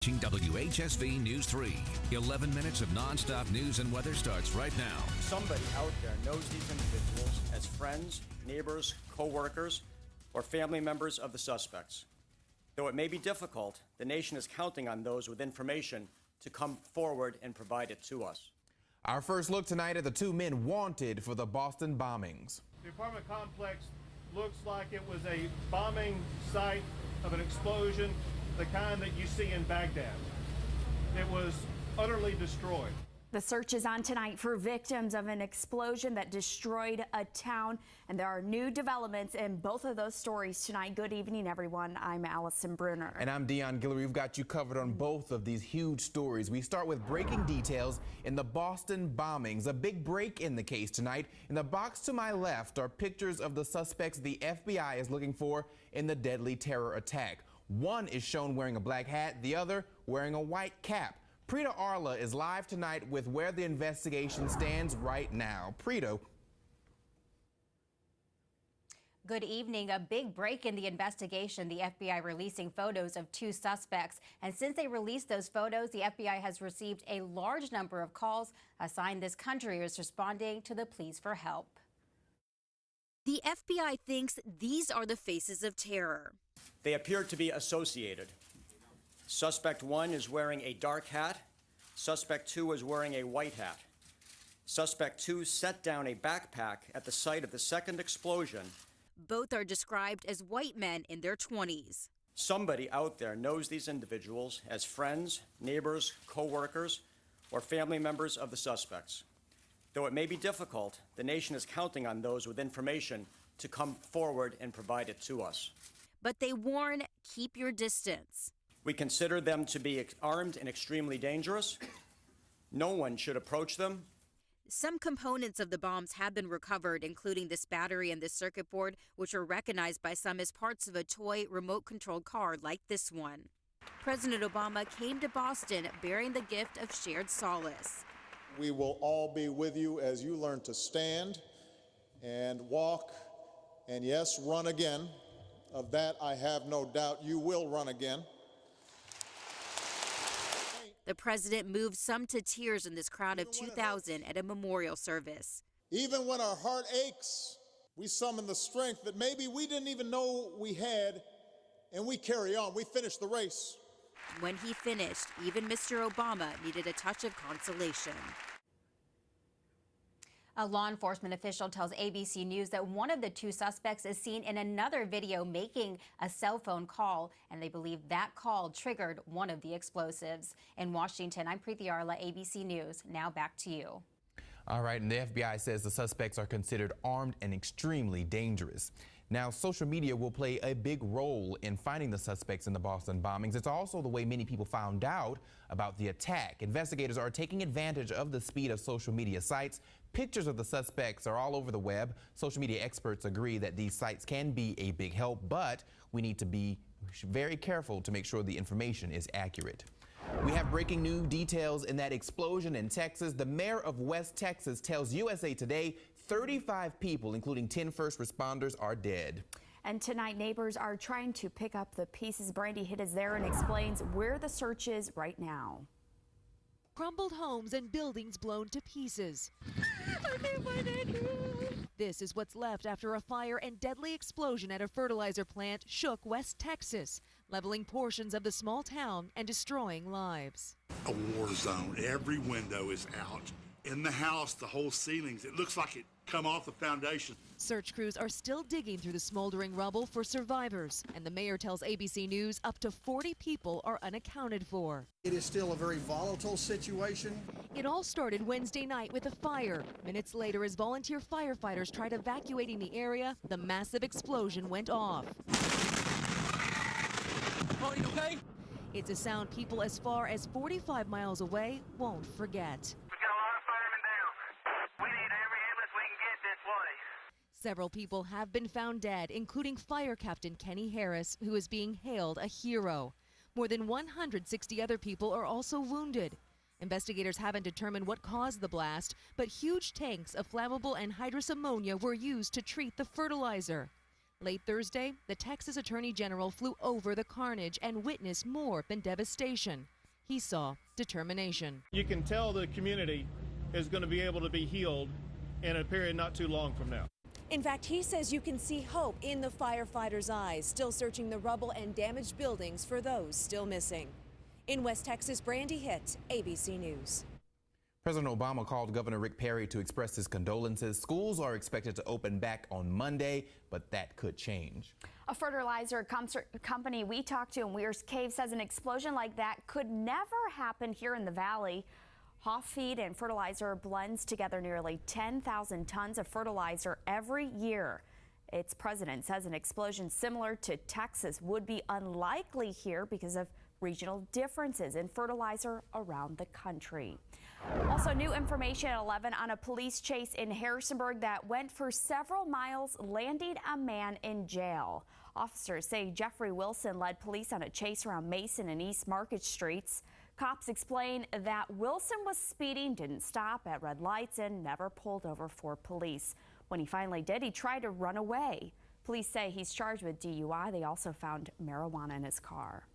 WHSV News 3. 11 minutes of nonstop news and weather starts right now. Somebody out there knows these individuals as friends, neighbors, co-workers, or family members of the suspects. Though it may be difficult, the nation is counting on those with information to come forward and provide it to us. Our first look tonight at the two men wanted for the Boston bombings. The apartment complex looks like it was a bombing site of an explosion, the kind that you see in Baghdad. It was utterly destroyed. The search is on tonight for victims of an explosion that destroyed a town, and there are new developments in both of those stories tonight. Good evening, everyone. I'm Allison Bruner. And I'm Deon Guillory. We've got you covered on both of these huge stories. We start with breaking details in the Boston bombings. A big break in the case tonight. In the box to my left are pictures of the suspects the FBI is looking for in the deadly terror attack. One is shown wearing a black hat, the other wearing a white cap. Prita Arla is live tonight with where the investigation stands right now. Prita. Good evening. A big break in the investigation. The FBI releasing photos of two suspects. And since they released those photos, the FBI has received a large number of calls, a sign this country is responding to the pleas for help. The FBI thinks these are the faces of terror. They appear to be associated. Suspect 1 is wearing a dark hat. Suspect 2 is wearing a white hat. Suspect 2 set down a backpack at the site of the second explosion. Both are described as white men in their 20s. Somebody out there knows these individuals as friends, neighbors, co-workers, or family members of the suspects. Though it may be difficult, the nation is counting on those with information to come forward and provide it to us. But they warn, keep your distance. We consider them to be armed and extremely dangerous. No one should approach them. Some components of the bombs have been recovered, including this battery and this circuit board, which are recognized by some as parts of a toy remote-controlled car like this one. President Obama came to Boston bearing the gift of shared solace. We will all be with you as you learn to stand and walk and, yes, run again. Of that, I have no doubt you will run again. The president moved some to tears in this crowd of 2,000 at a memorial service. Even when our heart aches, we summon the strength that maybe we didn't even know we had, and we carry on. We finish the race. When he finished, even Mr. Obama needed a touch of consolation. A law enforcement official tells ABC News that one of the two suspects is seen in another video making a cell phone call, and they believe that call triggered one of the explosives. In Washington, I'm Preeti Arla, ABC News. Now back to you. All right, and the FBI says the suspects are considered armed and extremely dangerous. Now, social media will play a big role in finding the suspects in the Boston bombings. It's also the way many people found out about the attack. Investigators are taking advantage of the speed of social media sites. Pictures of the suspects are all over the web. Social media experts agree that these sites can be a big help, but we need to be very careful to make sure the information is accurate. We have breaking new details in that explosion in Texas. The mayor of West Texas tells USA Today 35 people, including 10 first responders, are dead. And tonight, neighbors are trying to pick up the pieces. Brandy Hitt is there and explains where the search is right now. Crumbled homes and buildings blown to pieces. This is what's left after a fire and deadly explosion at a fertilizer plant shook West Texas, leveling portions of the small town and destroying lives. A war zone. Every window is out. In the house, the whole ceilings, it looks like it come off the foundation. Search crews are still digging through the smoldering rubble for survivors, and the mayor tells ABC News up to 40 people are unaccounted for. It is still a very volatile situation. It all started Wednesday night with a fire. Minutes later, as volunteer firefighters tried evacuating the area, the massive explosion went off. Oh, you okay? It's a sound people as far as 45 miles away won't forget. Several people have been found dead, including Fire Captain Kenny Harris, who is being hailed a hero. More than 160 other people are also wounded. Investigators haven't determined what caused the blast, but huge tanks of flammable anhydrous ammonia were used to treat the fertilizer. Late Thursday, the Texas Attorney General flew over the carnage and witnessed more than devastation. He saw determination. You can tell the community is going to be able to be healed in a period not too long from now. In fact, he says you can see hope in the firefighters' eyes, still searching the rubble and damaged buildings for those still missing. In West Texas, Brandy Hitt, ABC News. President Obama called Governor Rick Perry to express his condolences. Schools are expected to open back on Monday, but that could change. A fertilizer company we talked to in Weir's Cave says an explosion like that could never happen here in the valley. Hoff Feed and Fertilizer blends together nearly 10,000 tons of fertilizer every year. Its president says an explosion similar to Texas would be unlikely here because of regional differences in fertilizer around the country. Also, new information at 11 on a police chase in Harrisonburg that went for several miles, landing a man in jail. Officers say Jeffrey Wilson led police on a chase around Mason and East Market Streets. Cops explain that Wilson was speeding, didn't stop at red lights, and never pulled over for police. When he finally did, he tried to run away. Police say he's charged with DUI. They also found marijuana in his car.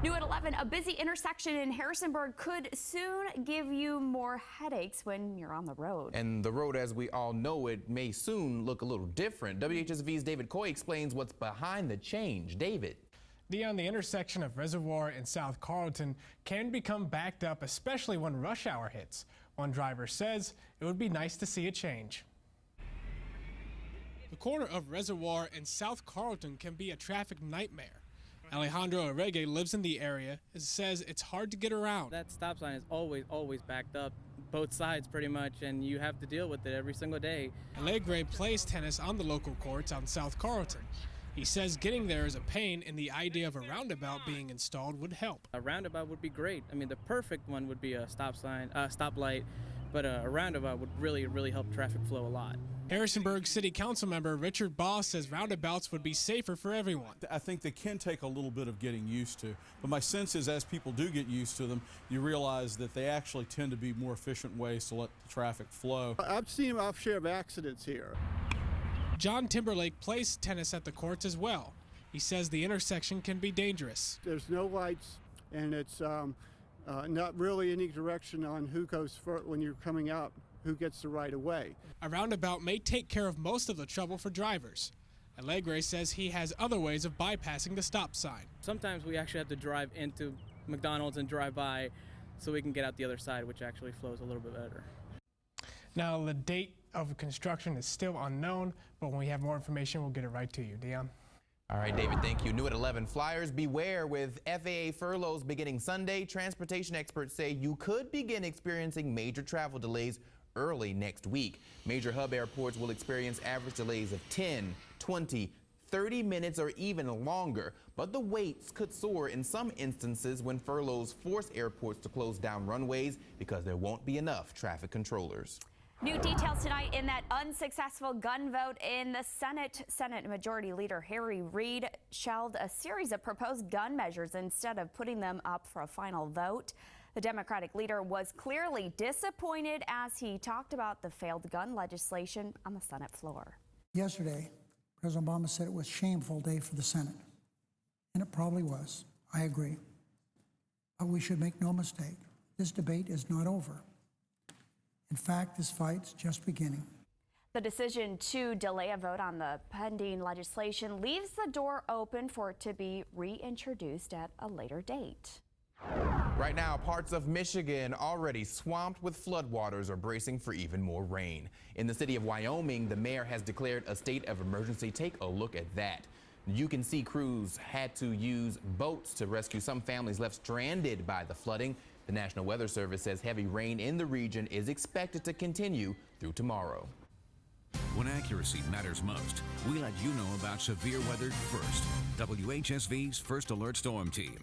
New at 11, a busy intersection in Harrisonburg could soon give you more headaches when you're on the road. And the road, as we all know it, may soon look a little different. WHSV's David Coy explains what's behind the change. David. Deon, the intersection of Reservoir and South Carlton can become backed up, especially when rush hour hits. One driver says it would be nice to see a change. The corner of Reservoir and South Carlton can be a traffic nightmare. Alejandro Arregue lives in the area and says it's hard to get around. That stop sign is always backed up, both sides pretty much, and you have to deal with it every single day. Allegre plays tennis on the local courts on South Carlton. He says getting there is a pain, and the idea of a roundabout being installed would help. A roundabout would be great. I mean, the perfect one would be a stoplight, but a roundabout would really help traffic flow a lot. Harrisonburg City Council member Richard Boss says roundabouts would be safer for everyone. I think they can take a little bit of getting used to, but my sense is as people do get used to them, you realize that they actually tend to be more efficient ways to let the traffic flow. I've seen our share of accidents here. John Timberlake plays tennis at the courts as well. He says the intersection can be dangerous. There's no lights, and it's not really any direction on who goes first when you're coming out, who gets the right of way. A roundabout may take care of most of the trouble for drivers. Allegre says he has other ways of bypassing the stop sign. Sometimes we actually have to drive into McDonald's and drive by so we can get out the other side, which actually flows a little bit better. Now, the date of construction is still unknown, but when we have more information, we'll get it right to you. Deon. All right, David, thank you. New at 11, flyers beware with FAA furloughs beginning Sunday. Transportation experts say you could begin experiencing major travel delays early next week. Major hub airports will experience average delays of 10, 20, 30 minutes or even longer. But the waits could soar in some instances when furloughs force airports to close down runways because there won't be enough traffic controllers. New details tonight in that unsuccessful gun vote in the Senate. Senate Majority Leader Harry Reid shelved a series of proposed gun measures instead of putting them up for a final vote. The Democratic leader was clearly disappointed as he talked about the failed gun legislation on the Senate floor. Yesterday, President Obama said it was a shameful day for the Senate, and it probably was. I agree. But we should make no mistake, this debate is not over. In fact, this fight's just beginning. The decision to delay a vote on the pending legislation leaves the door open for it to be reintroduced at a later date. Right now, parts of Michigan already swamped with floodwaters are bracing for even more rain. In the city of Wyoming, the mayor has declared a state of emergency. Take a look at that. You can see crews had to use boats to rescue some families left stranded by the flooding. The National Weather Service says heavy rain in the region is expected to continue through tomorrow. When accuracy matters most, we let you know about severe weather first. WHSV's First Alert Storm Team.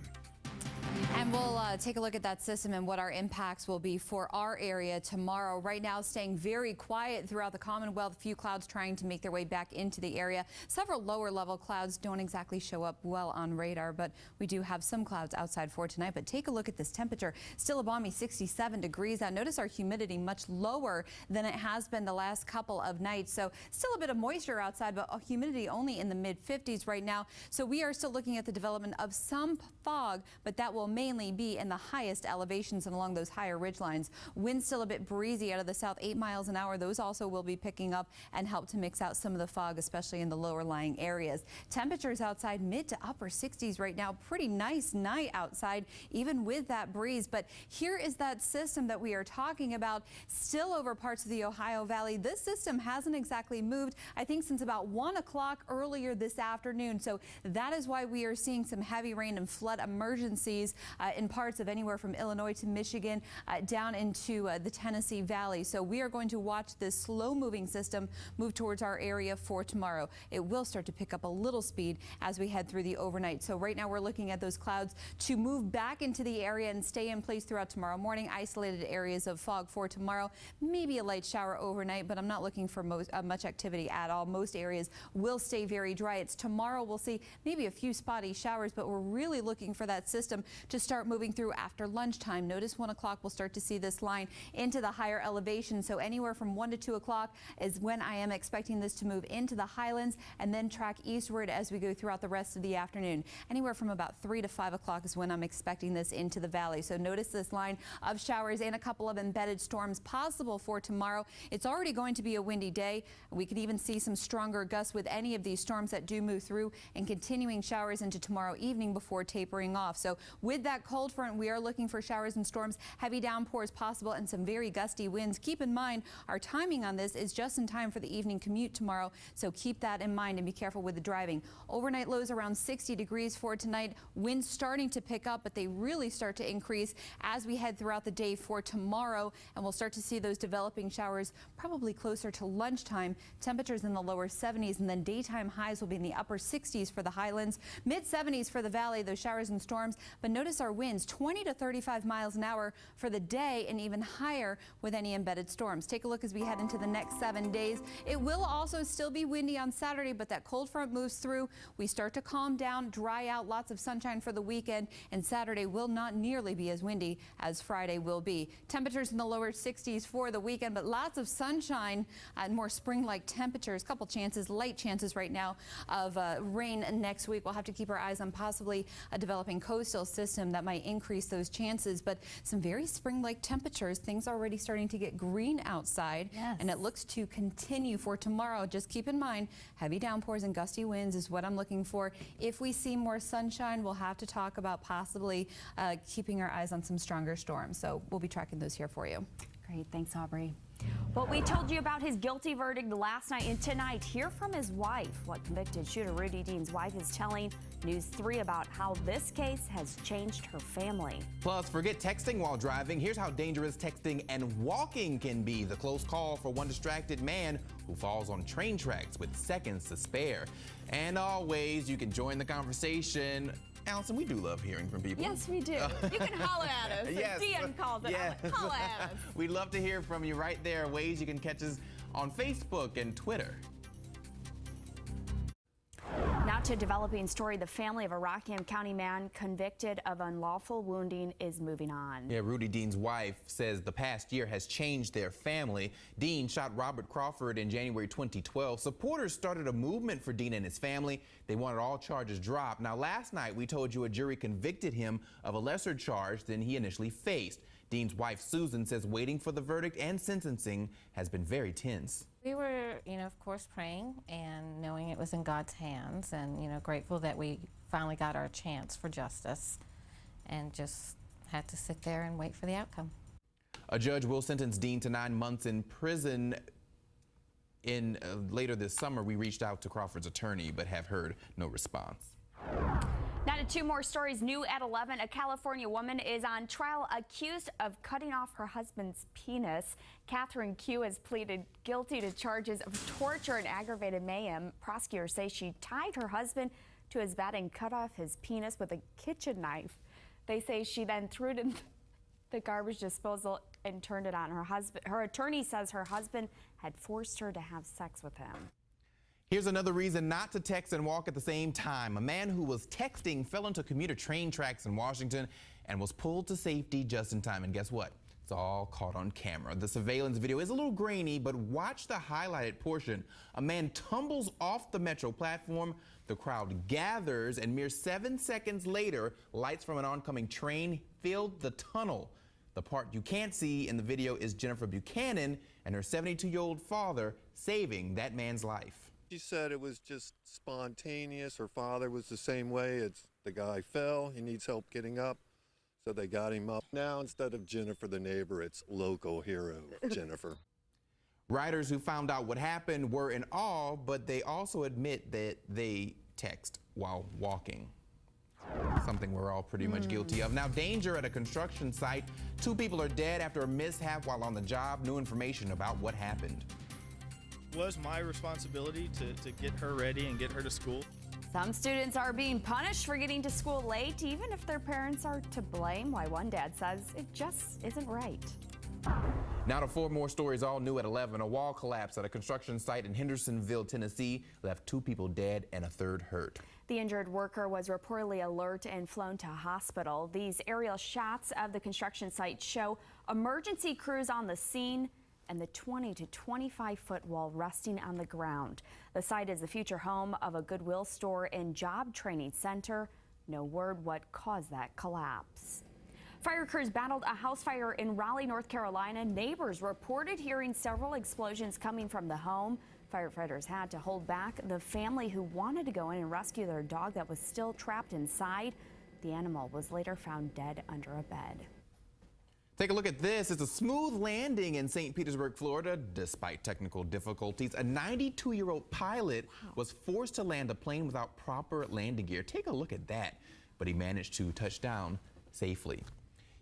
And we'll take a look at that system and what our impacts will be for our area tomorrow. Right now, staying very quiet throughout the Commonwealth. Few clouds trying to make their way back into the area. Several lower level clouds don't exactly show up well on radar, but we do have some clouds outside for tonight. But take a look at this temperature. Still a balmy 67 degrees out. Notice our humidity much lower than it has been the last couple of nights. So still a bit of moisture outside, but humidity only in the mid 50s right now. So we are still looking at the development of some fog, but that will mainly be in the highest elevations and along those higher ridge lines. Winds still a bit breezy out of the south, 8 miles an hour. Those also will be picking up and help to mix out some of the fog, especially in the lower lying areas. Temperatures outside mid to upper 60s right now. Pretty nice night outside, even with that breeze. But here is that system that we are talking about, still over parts of the Ohio Valley. This system hasn't exactly moved, I think, since about 1 o'clock earlier this afternoon. So that is why we are seeing some heavy rain and flood emergencies in parts of anywhere from Illinois to Michigan down into the Tennessee Valley. So we are going to watch this slow moving system move towards our area for tomorrow. It will start to pick up a little speed as we head through the overnight. So right now we're looking at those clouds to move back into the area and stay in place throughout tomorrow morning. Isolated areas of fog for tomorrow. Maybe a light shower overnight, but I'm not looking for much activity at all. Most areas will stay very dry. It's tomorrow we'll see maybe a few spotty showers, but we're really looking for that system to start moving through after lunchtime. Notice 1 o'clock we'll start to see this line into the higher elevation. So anywhere from 1 to 2 o'clock is when I am expecting this to move into the highlands and then track eastward as we go throughout the rest of the afternoon. Anywhere from about 3 to 5 o'clock is when I'm expecting this into the valley. So notice this line of showers and a couple of embedded storms possible for tomorrow. It's already going to be a windy day. We could even see some stronger gusts with any of these storms that do move through, and continuing showers into tomorrow evening before tapering off. So with that cold front, we are looking for showers and storms, heavy downpours possible, and some very gusty winds. Keep in mind, our timing on this is just in time for the evening commute tomorrow, so keep that in mind and be careful with the driving. Overnight lows around 60 degrees for tonight. Winds starting to pick up, but they really start to increase as we head throughout the day for tomorrow, and we'll start to see those developing showers probably closer to lunchtime. Temperatures in the lower 70s, and then daytime highs will be in the upper 60s for the highlands, mid 70s for the valley, those showers and storms. But notice our winds 20 to 35 miles an hour for the day, and even higher with any embedded storms. Take a look as we head into the next 7 days. It will also still be windy on Saturday, but that cold front moves through. We start to calm down, dry out, lots of sunshine for the weekend, and Saturday will not nearly be as windy as Friday will be. Temperatures in the lower 60s for the weekend, but lots of sunshine and more spring-like temperatures. Couple chances, light chances right now of rain next week. We'll have to keep our eyes on possibly a developing coastal system that might increase those chances, but some very spring-like temperatures. Things already starting to get green outside, and it looks to continue for tomorrow. Just keep in mind, heavy downpours and gusty winds is what I'm looking for. If we see more sunshine, we'll have to talk about possibly keeping our eyes on some stronger storms. So we'll be tracking those here for you. Great, thanks, Aubrey. Well, we told you about his guilty verdict last night, and tonight, hear from his wife. What convicted shooter Rudy Dean's wife is telling News 3 about how this case has changed her family. Plus, forget texting while driving. Here's how dangerous texting and walking can be. The close call for one distracted man who falls on train tracks with seconds to spare. And always, you can join the conversation. Allison, we do love hearing from people. Yes, we do. You can holler at us. Yes. Deon calls it. Yes. Holler at us. We'd love to hear from you right there. Ways you can catch us on Facebook and Twitter. Now to a developing story. The family of a Rockingham County man convicted of unlawful wounding is moving on. Yeah, Rudy Dean's wife says the past year has changed their family. Dean shot Robert Crawford in January 2012. Supporters started a movement for Dean and his family. They wanted all charges dropped. Now, last night we told you a jury convicted him of a lesser charge than he initially faced. Dean's wife, Susan, says waiting for the verdict and sentencing has been very tense. We were, of course, praying and knowing it was in God's hands, and, grateful that we finally got our chance for justice, and just had to sit there and wait for the outcome. A judge will sentence Dean to 9 months in prison. Later this summer, we reached out to Crawford's attorney, but have heard no response. Now to two more stories. New at 11, a California woman is on trial accused of cutting off her husband's penis. Catherine Q has pleaded guilty to charges of torture and aggravated mayhem. Prosecutors say she tied her husband to his bed and cut off his penis with a kitchen knife. They say she then threw it in the garbage disposal and turned it on her husband. Her attorney says her husband had forced her to have sex with him. Here's another reason not to text and walk at the same time. A man who was texting fell into commuter train tracks in Washington and was pulled to safety just in time. And guess what? It's all caught on camera. The surveillance video is a little grainy, but watch the highlighted portion. A man tumbles off the metro platform. The crowd gathers, and mere 7 seconds later, lights from an oncoming train filled the tunnel. The part you can't see in the video is Jennifer Buchanan and her 72-year-old father saving that man's life. She said it was just spontaneous. Her father was the same way. It's the guy fell. He needs help getting up. So they got him up. Now, instead of Jennifer the neighbor, it's local hero Jennifer. Riders who found out what happened were in awe, but they also admit that they text while walking. Something we're all pretty much guilty of. Now, danger at a construction site. 2 people are dead after a mishap while on the job. New information about what happened. It was my responsibility to get her ready and get her to school. Some students are being punished for getting to school late, even if their parents are to blame. Why one dad says it just isn't right. Now to 4 more stories, all new at 11. A wall collapse at a construction site in Hendersonville, Tennessee, left 2 people dead and a 3rd hurt. The injured worker was reportedly alert and flown to hospital. These aerial shots of the construction site show emergency crews on the scene and the 20 to 25-foot wall resting on the ground. The site is the future home of a Goodwill store and job training center. No word what caused that collapse. Fire crews battled a house fire in Raleigh, North Carolina. Neighbors reported hearing several explosions coming from the home. Firefighters had to hold back the family who wanted to go in and rescue their dog that was still trapped inside. The animal was later found dead under a bed. Take a look at this. It's a smooth landing in St. Petersburg, Florida, despite technical difficulties. A 92-year-old pilot was forced to land a plane without proper landing gear. Take a look at that. But he managed to touch down safely.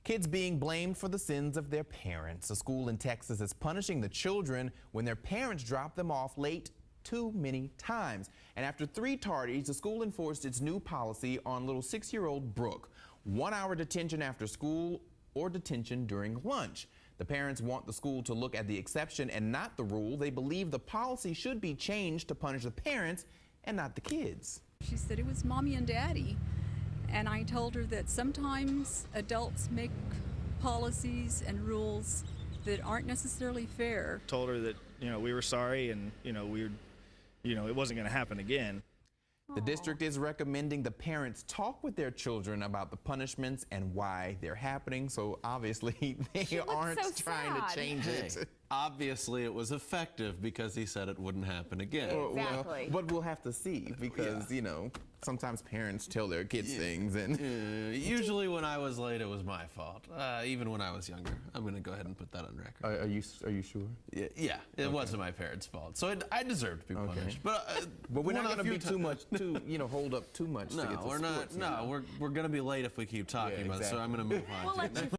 Kids being blamed for the sins of their parents. A school in Texas is punishing the children when their parents drop them off late too many times. And after 3 tardies, the school enforced its new policy on little 6-year-old Brooke. 1-hour detention after school or detention during lunch. The parents want the school to look at the exception and not the rule. They believe the policy should be changed to punish the parents and not the kids. She said it was mommy and daddy. And I told her that sometimes adults make policies and rules that aren't necessarily fair. Told her that, we were sorry and, it wasn't going to happen again. The district is recommending the parents talk with their children about the punishments and why they're happening. So obviously they aren't trying to change it. Obviously it was effective because he said it wouldn't happen again. Exactly. Well, but we'll have to see because, sometimes parents tell their kids things. And usually when I was late, it was my fault. Even when I was younger. I'm going to go ahead and put that on record. Are you sure? Yeah, it wasn't my parents' fault. So I deserved to be punished. But we're not going to be hold up too much. No, we're not. No, we're going to be late if we keep talking about it. So I'm going to move on.